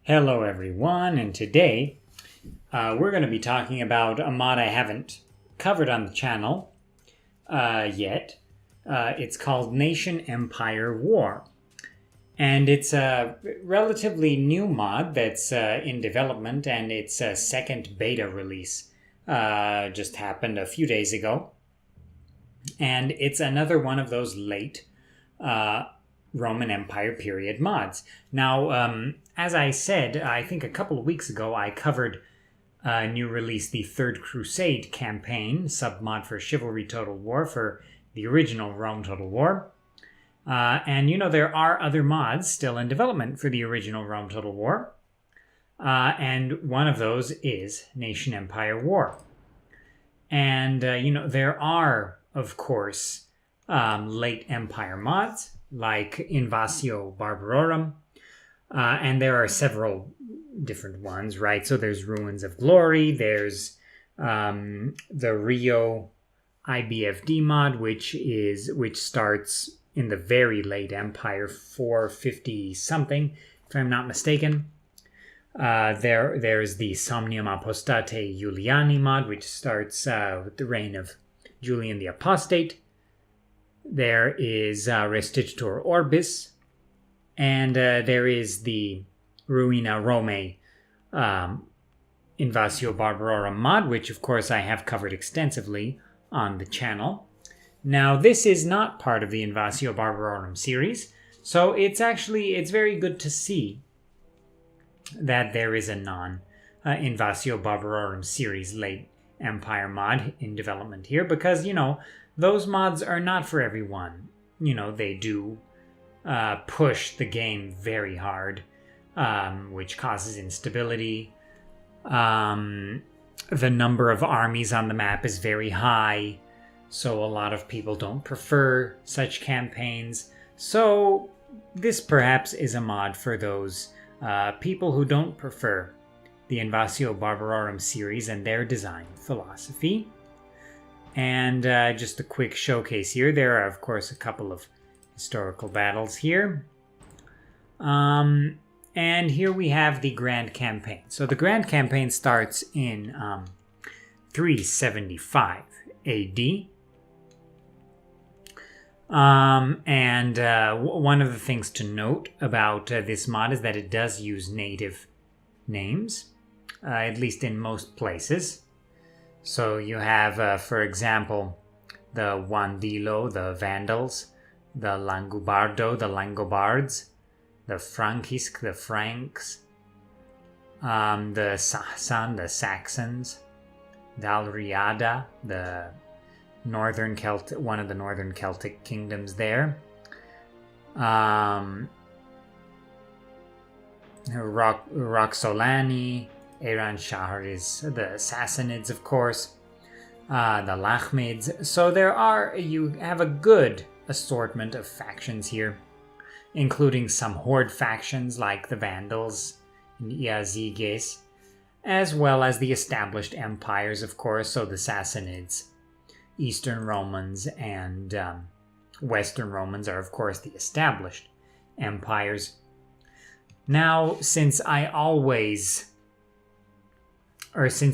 Hello everyone, and today we're going to be talking about a mod I haven't covered on the channel yet. It's called Nation-Empire War, and it's a relatively new mod that's in development, and its second beta release just happened a few days ago. And it's another one of those late Roman Empire period mods. Now, as I said, I think a couple of weeks ago, I covered a new release, the Third Crusade campaign, submod for Chivalry Total War for the original Rome Total War. And, you know, there are other mods still in development for the original Rome Total War. And one of those is Nation-Empire War. And, you know, there are, of course, late Empire mods, like Invasio Barbarorum, and there are several different ones, right? So there's Ruins of Glory, there's the Rio IBFD mod, which starts in the very late Empire, 450 something, if I'm not mistaken. There's the Somnium Apostate Juliani mod, which starts with the reign of Julian the Apostate. There is Restitutor Orbis, and there is the Ruina Rome Invasio Barbarorum mod, which of course I have covered extensively on the channel. Now, this is not part of the Invasio Barbarorum series, so it's very good to see that there is a non-Invasio Barbarorum series late Empire mod in development here, because, you know, those mods are not for everyone. You know, they do push the game very hard, which causes instability. The number of armies on the map is very high, so a lot of people don't prefer such campaigns. So this perhaps is a mod for those people who don't prefer the Invasio Barbarorum series and their design philosophy. And just a quick showcase here. There are, of course, a couple of historical battles here. And here we have the Grand Campaign. So the Grand Campaign starts in 375 AD. One of the things to note about this mod is that it does use native names, at least in most places. So you have, for example, the Wandilo, the Vandals, the Langobardo, the Langobards, the Frankisk, the Franks, the Sasan, the Saxons, the Alriada, the one of the northern Celtic kingdoms there. Roxolani, Iran Shahar is the Sassanids, of course, the Lachmids. So you have a good assortment of factions here, including some horde factions like the Vandals and Iazyges, as well as the established empires, of course, so the Sassanids, Eastern Romans, and Western Romans are, of course, the established empires. Now, since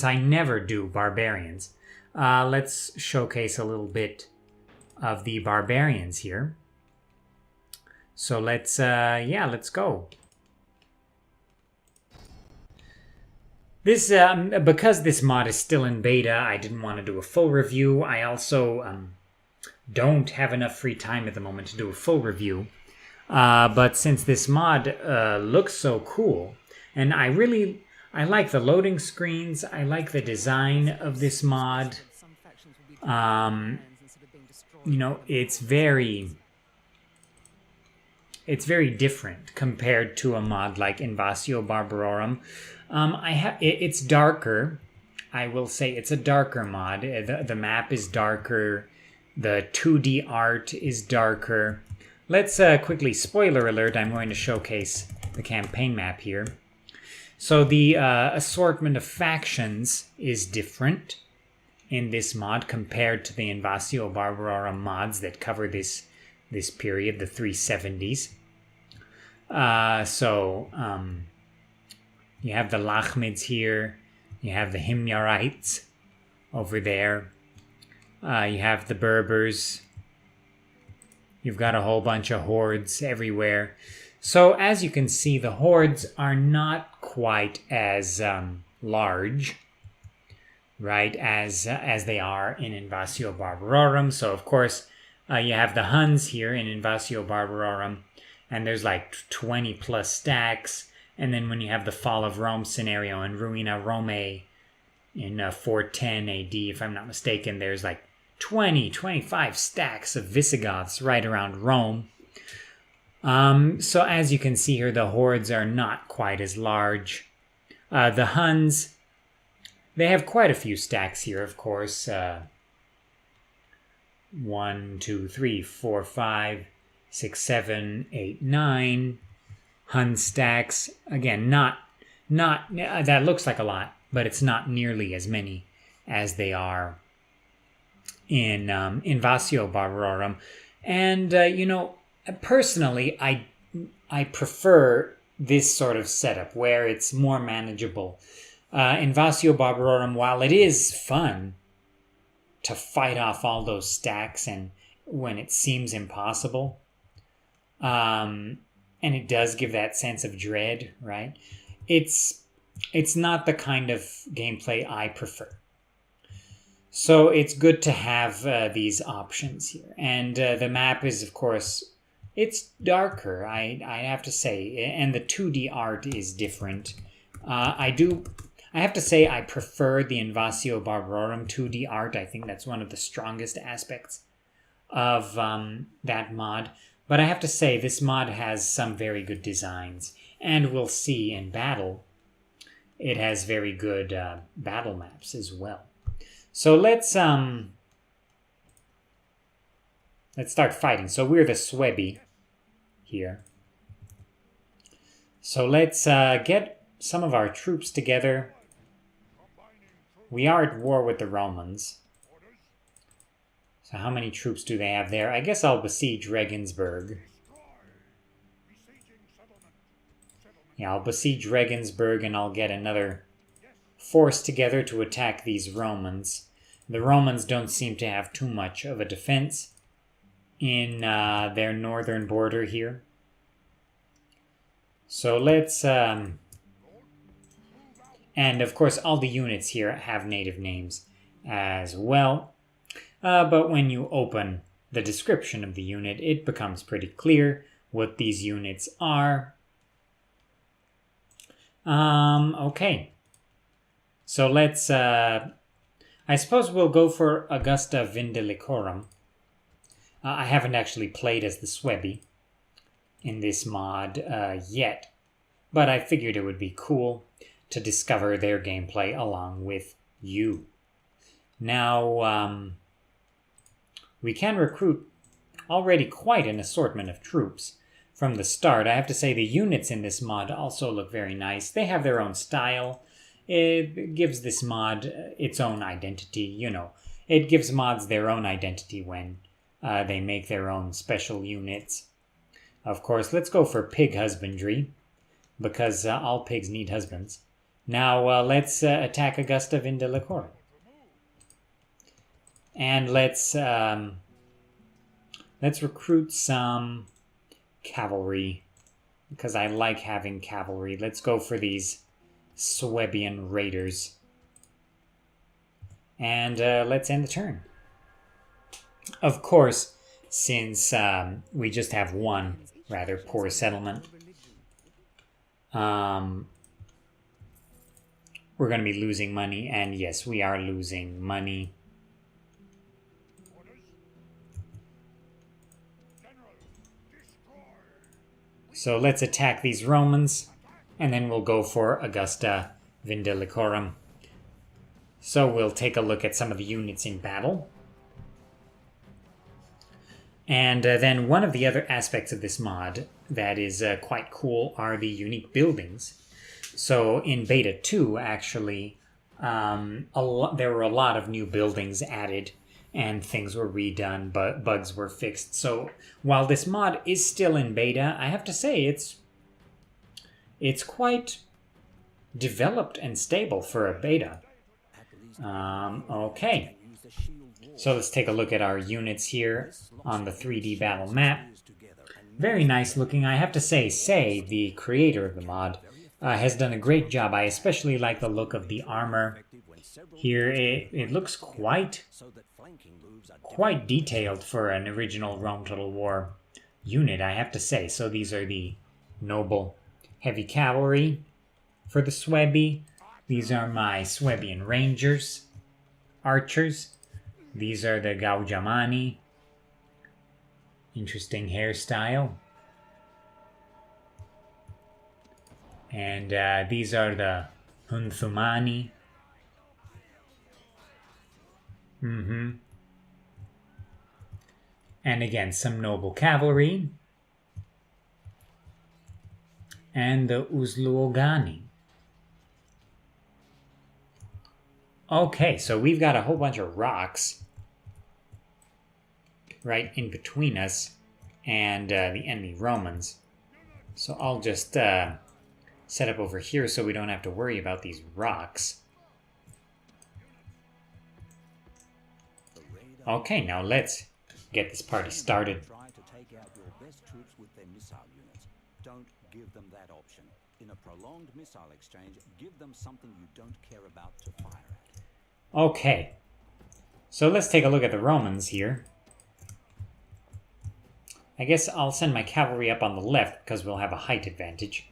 I never do barbarians, let's showcase a little bit of the barbarians here. So let's go. This because this mod is still in beta, I didn't want to do a full review. I also don't have enough free time at the moment to do a full review. But since this mod looks so cool, and I like the loading screens, I like the design of this mod. You know, it's very different compared to a mod like Invasio Barbarorum. It's darker. I will say it's a darker mod. The map is darker. The 2D art is darker. Let's quickly, spoiler alert, I'm going to showcase the campaign map here. So the assortment of factions is different in this mod compared to the Invasio Barbarorum mods that cover this period, the 370s. You have the Lachmids here. You have the Himyarites over there. You have the Berbers. You've got a whole bunch of hordes everywhere. So as you can see, the hordes are not quite as large, right, as they are in Invasio Barbarorum. So of course, you have the Huns here in Invasio Barbarorum, and there's like 20 plus stacks. And then when you have the Fall of Rome scenario in Ruina Romae in 410 AD, if I'm not mistaken, there's like 25 stacks of Visigoths right around Rome. So as you can see here, the hordes are not quite as large. The Huns, they have quite a few stacks here, of course. 1, 2, 3, 4, 5, 6, 7, 8, 9 Hun stacks. Again, not that looks like a lot, but it's not nearly as many as they are in Invasio Barbarorum. And personally, I prefer this sort of setup where it's more manageable. Invasio Barbarorum, while it is fun to fight off all those stacks and when it seems impossible, and it does give that sense of dread, right? It's not the kind of gameplay I prefer. So it's good to have these options here. And the map is, of course, it's darker, I have to say. And the 2D art is different. I have to say I prefer the Invasio Barbarorum 2D art. I think that's one of the strongest aspects of that mod. But I have to say this mod has some very good designs. And we'll see in battle, it has very good battle maps as well. So let's start fighting. So we're the Swebi here. So let's get some of our troops together. We are at war with the Romans. So how many troops do they have there? I guess I'll besiege Regensburg. Yeah, I'll besiege Regensburg and I'll get another force together to attack these Romans. The Romans don't seem to have too much of a defense in their northern border here. So let's... and of course all the units here have native names as well. But when you open the description of the unit, it becomes pretty clear what these units are. Okay. So let's, I suppose we'll go for Augusta Vindelicorum. I haven't actually played as the Swebi in this mod yet, but I figured it would be cool to discover their gameplay along with you. Now, we can recruit already quite an assortment of troops from the start. I have to say the units in this mod also look very nice. They have their own style. It gives this mod its own identity, you know. It gives mods their own identity when they make their own special units. Of course, let's go for pig husbandry, because all pigs need husbands. Now, let's attack Augusta Vindelicorum. And let's recruit some cavalry, because I like having cavalry. Let's go for these Swebian raiders. And let's end the turn. Of course, since we just have one rather poor settlement, we're going to be losing money. And yes, we are losing money. So let's attack these Romans, and then we'll go for Augusta Vindelicorum. So we'll take a look at some of the units in battle. And then one of the other aspects of this mod that is quite cool are the unique buildings. So in Beta 2, actually, there were a lot of new buildings added, and things were redone, but bugs were fixed. So while this mod is still in beta, I have to say it's quite developed and stable for a beta. Okay. So let's take a look at our units here on the 3D battle map. Very nice looking. I have to say, the creator of the mod, has done a great job. I especially like the look of the armor. Here it looks quite detailed for an original Rome Total War unit, I have to say. So these are the noble heavy cavalry for the Swebby. These are my Swebian Rangers, archers. These are the Gaugiamani. Interesting hairstyle. And these are the Hunthumani. And again, some noble cavalry. And the Uzluogani. Okay, so we've got a whole bunch of rocks right in between us and the enemy Romans. So I'll just set up over here so we don't have to worry about these rocks. Okay, now let's get this party started. Try to take out your best troops with their missile units. Don't give them that option. In a prolonged missile exchange, give them something you don't care about to fire at. Okay, so let's take a look at the Romans here. I guess I'll send my cavalry up on the left because we'll have a height advantage.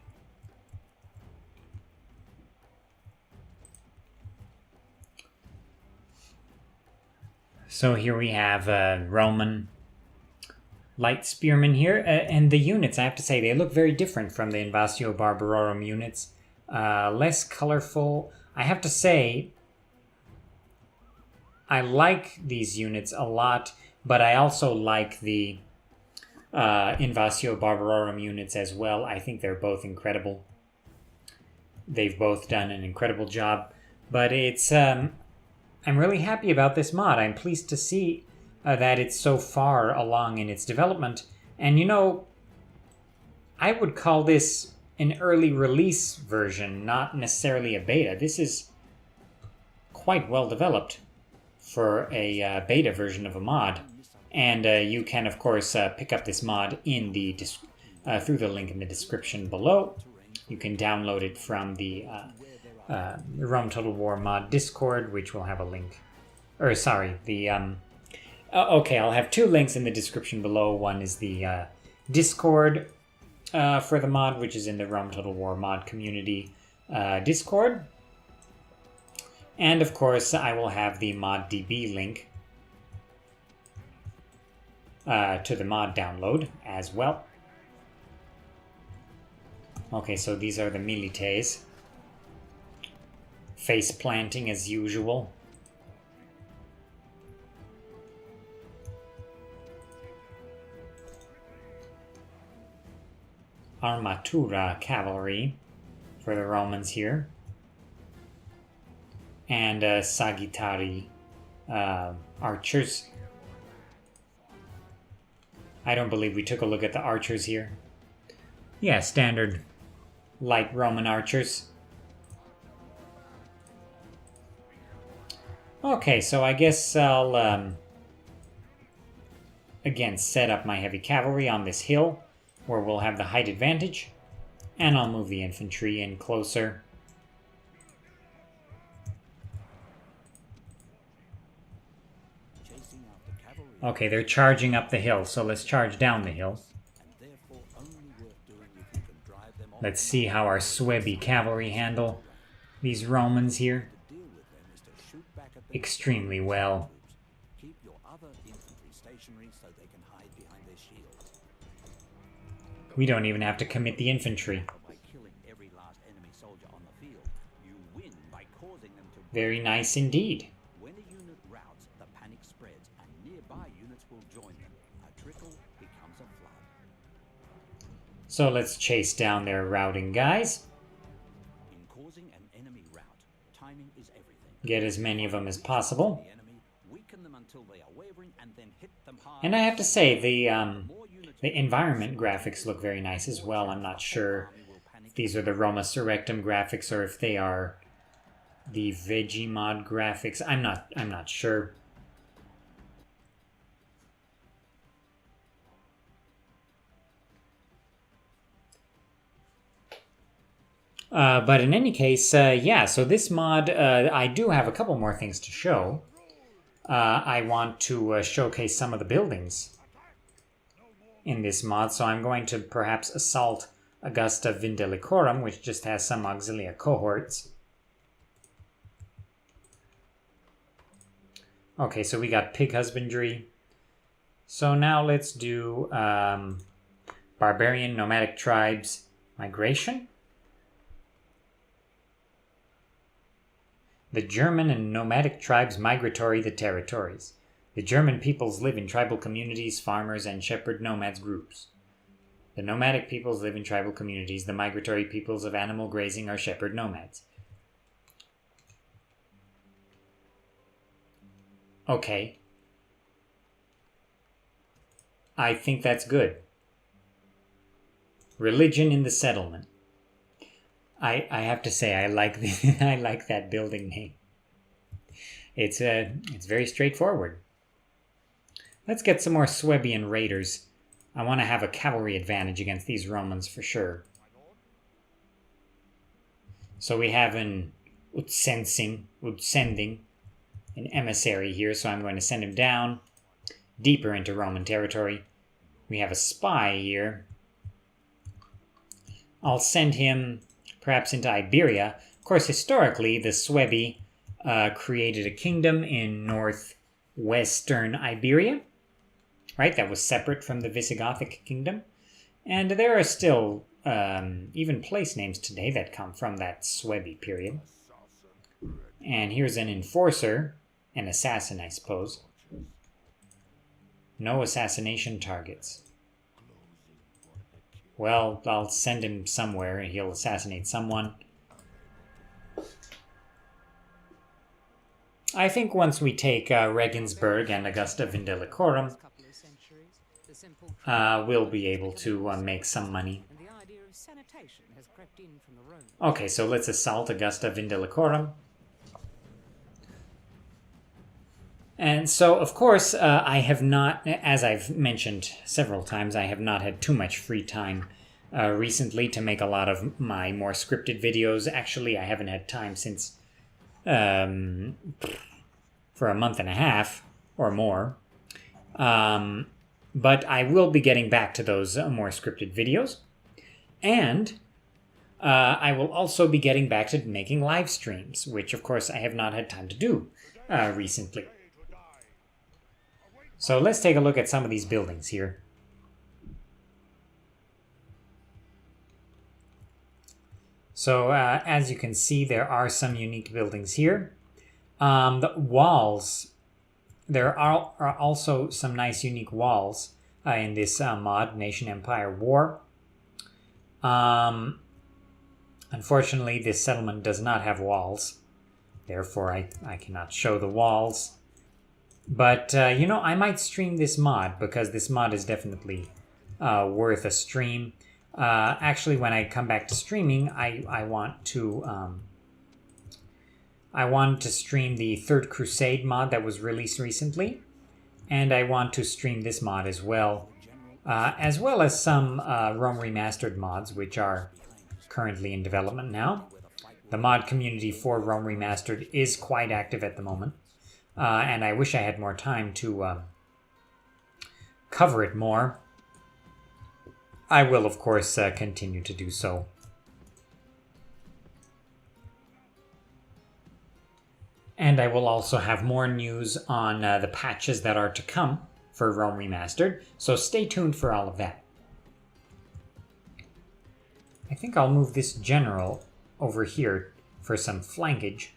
So here we have Roman light spearmen here, and the units, I have to say, they look very different from the Invasio Barbarorum units. Less colorful. I have to say, I like these units a lot, but I also like the Invasio Barbarorum units as well. I think they're both incredible. They've both done an incredible job, but it's... I'm really happy about this mod. I'm pleased to see that it's so far along in its development. And you know, I would call this an early release version, not necessarily a beta. This is quite well developed for a beta version of a mod. And you can, of course, pick up this mod in the through the link in the description below. You can download it from the Rome Total War mod Discord, which will have a link. Or, sorry, the... okay, I'll have two links in the description below. One is the Discord for the mod, which is in the Rome Total War mod community Discord. And, of course, I will have the ModDB link to the mod download as well. Okay, so these are the milites. Face planting as usual. Armatura cavalry for the Romans here. And Sagittari archers. I don't believe we took a look at the archers here. Yeah, standard light Roman archers. Okay, so I guess I'll again set up my heavy cavalry on this hill where we'll have the height advantage, and I'll move the infantry in closer. Okay, they're charging up the hill, so let's charge down the hill. Let's see how our Swebby cavalry handle these Romans here. Extremely well. Keep your other infantry stationary so they can hide behind their shields. We don't even have to commit the infantry. By killing every last enemy soldier on the field, you win by causing them to... Very nice indeed. When a unit routs, the panic spreads and nearby units will join them. A trickle becomes a flood. So let's chase down their routing guys. In causing an enemy rout, timing is everything. Get as many of them as possible. The enemy, weaken them until they are wavering, and then hit them hard. And I have to say, the environment graphics look very nice as well. I'm not sure if these are the Roma Surrectum graphics or if they are the Vegemod graphics. I'm not sure. But in any case, yeah, so this mod, I do have a couple more things to show. I want to showcase some of the buildings in this mod, so I'm going to perhaps assault Augusta Vindelicorum, which just has some auxilia cohorts. Okay, so we got pig husbandry. So now let's do barbarian nomadic tribes migration. The German and nomadic tribes migratory the territories. The German peoples live in tribal communities, farmers, and shepherd nomads groups. The nomadic peoples live in tribal communities. The migratory peoples of animal grazing are shepherd nomads. Okay. I think that's good. Religion in the settlement. I have to say I like I like that building name. It's very straightforward. Let's get some more Swabian raiders. I want to have a cavalry advantage against these Romans for sure. So we have an utsending, an emissary here, so I'm going to send him down deeper into Roman territory. We have a spy here. I'll send him perhaps into Iberia. Of course, historically, the Suebi created a kingdom in northwestern Iberia, right? That was separate from the Visigothic kingdom. And there are still even place names today that come from that Suebi period. And here's an enforcer, an assassin, I suppose. No assassination targets. Well, I'll send him somewhere and he'll assassinate someone. I think once we take Regensburg and Augusta Vindelicorum, we'll be able to make some money. Okay, so let's assault Augusta Vindelicorum. And so, of course, I have not, as I've mentioned several times, I have not had too much free time recently to make a lot of my more scripted videos. Actually, I haven't had time since for a month and a half or more. But I will be getting back to those more scripted videos. And I will also be getting back to making live streams, which, of course, I have not had time to do recently. So let's take a look at some of these buildings here. So as you can see, there are some unique buildings here. The walls, there are also some nice unique walls in this mod, Nation Empire War. Unfortunately, this settlement does not have walls. Therefore, I cannot show the walls. But, you know, I might stream this mod because this mod is definitely worth a stream. Actually, when I come back to streaming, I want to stream the Third Crusade mod that was released recently. And I want to stream this mod as well as some Rome Remastered mods, which are currently in development now. The mod community for Rome Remastered is quite active at the moment. And I wish I had more time to cover it more. I will, of course, continue to do so. And I will also have more news on the patches that are to come for Rome Remastered, so stay tuned for all of that. I think I'll move this general over here for some flankage.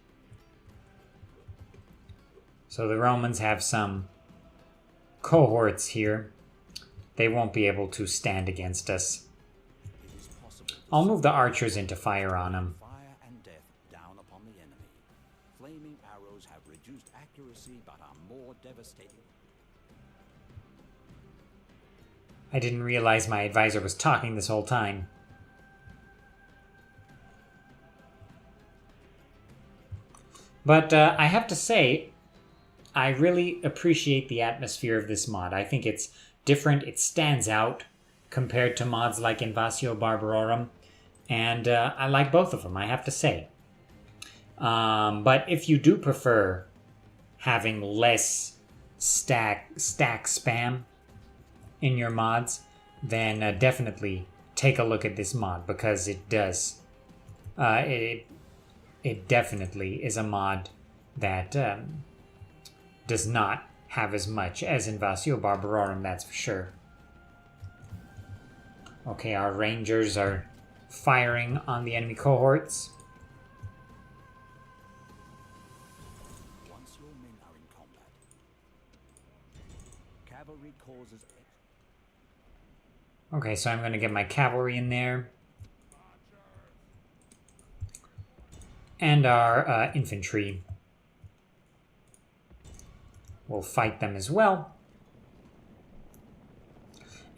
So the Romans have some cohorts here. They won't be able to stand against us. I'll move the archers into fire on them. Fire and death down upon the enemy. Flaming arrows have reduced accuracy but are more devastating. I didn't realize my advisor was talking this whole time. But I have to say, I really appreciate the atmosphere of this mod. I think it's different. It stands out compared to mods like Invasio Barbarorum. And I like both of them, I have to say. But if you do prefer having less stack spam in your mods, then definitely take a look at this mod, because it does. It definitely is a mod that does not have as much as Invasio Barbarorum, that's for sure. Okay, our rangers are firing on the enemy cohorts. Once your men are in combat, cavalry causes. Okay, so I'm going to get my cavalry in there. And our infantry. We'll fight them as well.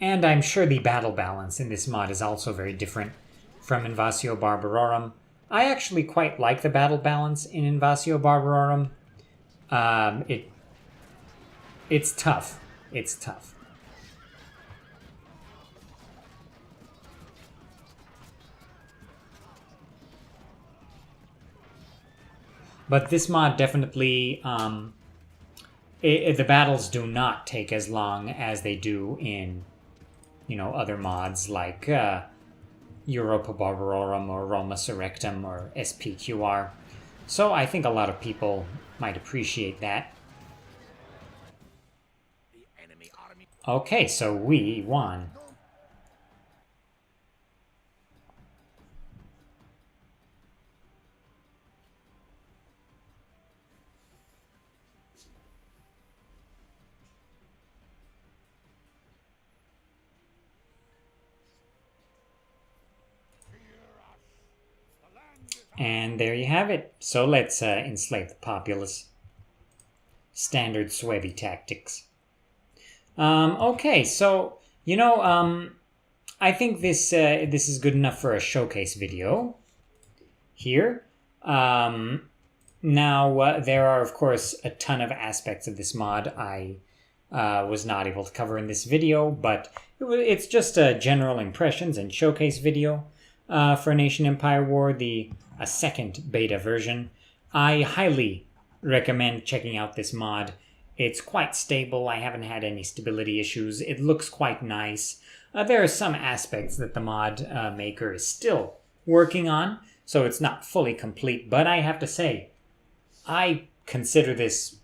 And I'm sure the battle balance in this mod is also very different from Invasio Barbarorum. I actually quite like the battle balance in Invasio Barbarorum. It's tough. It's tough. But this mod definitely, the battles do not take as long as they do in, other mods like Europa Barbarorum or Roma Surrectum or SPQR. So I think a lot of people might appreciate that. Okay, so we won. And there you have it. So let's enslave the populace. Standard Suebi tactics. Okay, so, I think this is good enough for a showcase video here. Now, there are, of course, a ton of aspects of this mod I was not able to cover in this video, but it's just a general impressions and showcase video for Nation Empire War, a second beta version. I highly recommend checking out this mod. It's quite stable. I haven't had any stability issues. It looks quite nice. There are some aspects that the mod maker is still working on, so it's not fully complete, but I have to say, I consider this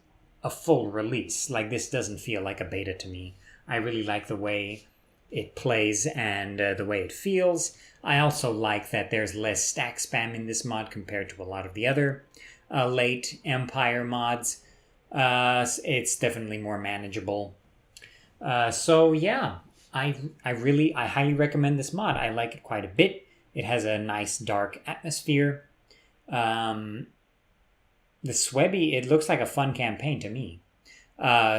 a full release. Like, this doesn't feel like a beta to me. I really like the way it plays and the way it feels. I also like that there's less stack spam in this mod compared to a lot of the other late Empire mods. It's definitely more manageable. So yeah, I highly recommend this mod. I like it quite a bit. It has a nice dark atmosphere. The Suebi, it looks like a fun campaign to me.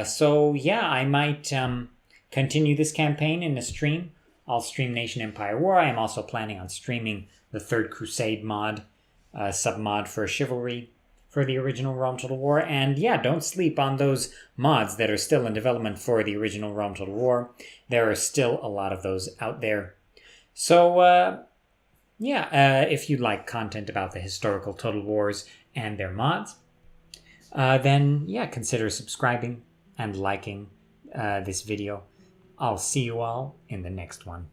So yeah, I might continue this campaign in a stream. I'll stream Nation Empire War. I am also planning on streaming the Third Crusade mod, sub-mod for Chivalry for the original Rome Total War. And yeah, don't sleep on those mods that are still in development for the original Rome Total War. There are still a lot of those out there. So if you like content about the historical Total Wars and their mods, then yeah, consider subscribing and liking this video. I'll see you all in the next one.